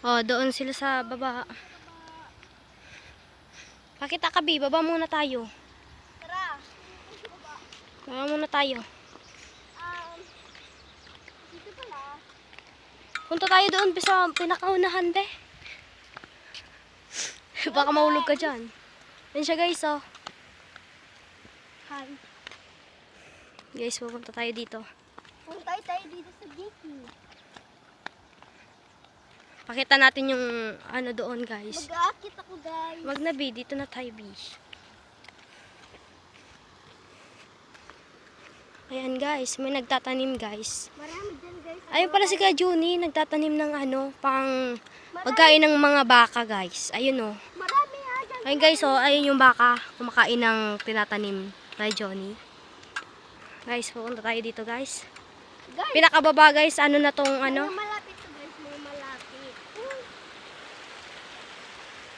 Oh, doon sila sa baba. Pakita ka, Bi. Baba muna tayo. Tara. Baba muna tayo. Dito pala. Punta tayo doon sa pinakaunahan, be. Baka mahulog ka dyan. Yan siya, guys, oh. Hi. Guys, pupunta tayo dito. Punta tayo dito sa Giki. Pakita natin yung ano doon, guys. Mag-aakit ako, guys. Wag na, Bi. Dito na tayo, Bi. Ayan, guys. May nagtatanim, guys. Marami dyan, guys. Ayun pala si Kuya Juni. Nagtatanim ng ano, pang pagkain ng mga baka, guys. Ayun, oh. Marami nga dyan. Ayun, guys, oh. Ayun yung baka. Kumakain ng tinatanim kay Johnny. Guys, pupunta tayo dito, guys. Guys. Pinakababa, guys. Ano na tong ano? May malapit to, guys. May malapit.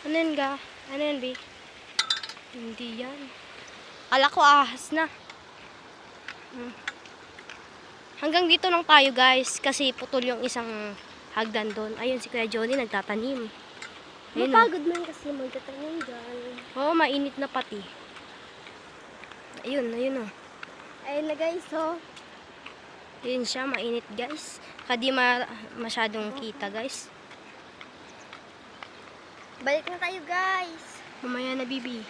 Ano yan, ga? Ano yan, Bi? Hindi yan. Kala ko ahas na. Hanggang dito lang tayo, guys. Kasi putol yung isang hagdan doon. Ayun, si Kuya Johnny nagtatanim. Ayun, oh. Mapagod man kasi magtatanim dyan. Oo, mainit na pati. Ayun, ayun, oh. Ayun na, guys, oh. Ayun siya, mainit, guys. Kadi masyadong kita, guys. Balik na tayo, guys. Mamaya na, Bibi.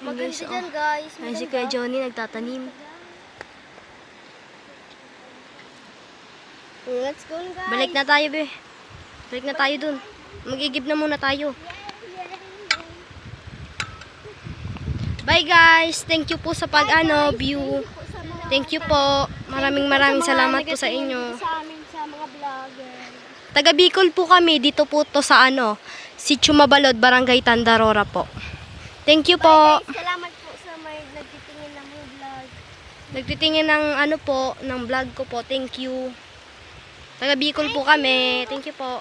Maganda guys, dyan, oh. guys. Ayun si Kuya Maganda. Johnny nagtatanim. Let's go, guys. Balik na tayo, be. Balik na tayo dun. Magigib na muna tayo. Bye, guys. Thank you po sa view. Thank you po. Maraming salamat po sa inyo. Sa amin, sa mga vlogger. Taga Bicol po kami. Dito po to sa Sitio Mabalod, Barangay Tandarora po. Thank you po. Guys, salamat po sa may nagtitingin ng mga vlog. Nagtitingin ng ng vlog ko po. Thank you. Taga Bicol po kami. Thank you po.